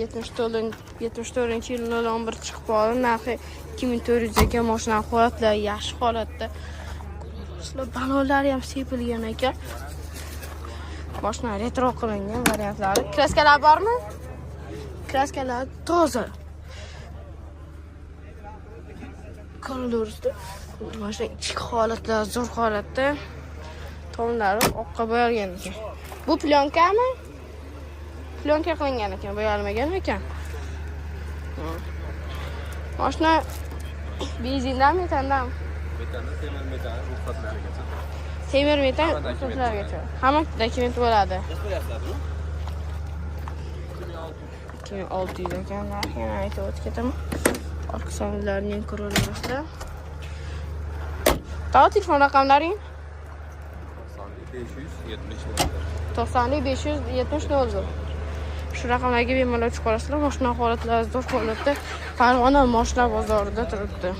74-yil 01 chiqib qoldi. Narxi 2400 ekan. Mashina holatlari yaxshi holatda. Sizlar balonlari ham sepilgan ekan. Mashina retro qilingan variantlari. Kraskalar bormi? Kraskalar toza. Ko'rinurdi. Mashina ichki holatlar zo'r holatda. Tomlari oqqa bo'yalgan ekan. Bu plyonkami? Plonka qilingan ekan, bo'yalmagan ekan. Mashina benzindan metandan? Temir metan ruxsatlargacha. Hamma dokument bo'ladi. 2600 ekan. Yana aytib o'tib ketaman. Orqa sonlarning ko'rinmasida. Telefon raqamlaring? 90-570-00. Shu raqamlarga bemalol chiqarasizlar. Mashina holatlari zo'r holatda Farg'ona mashina bozorida turibdi.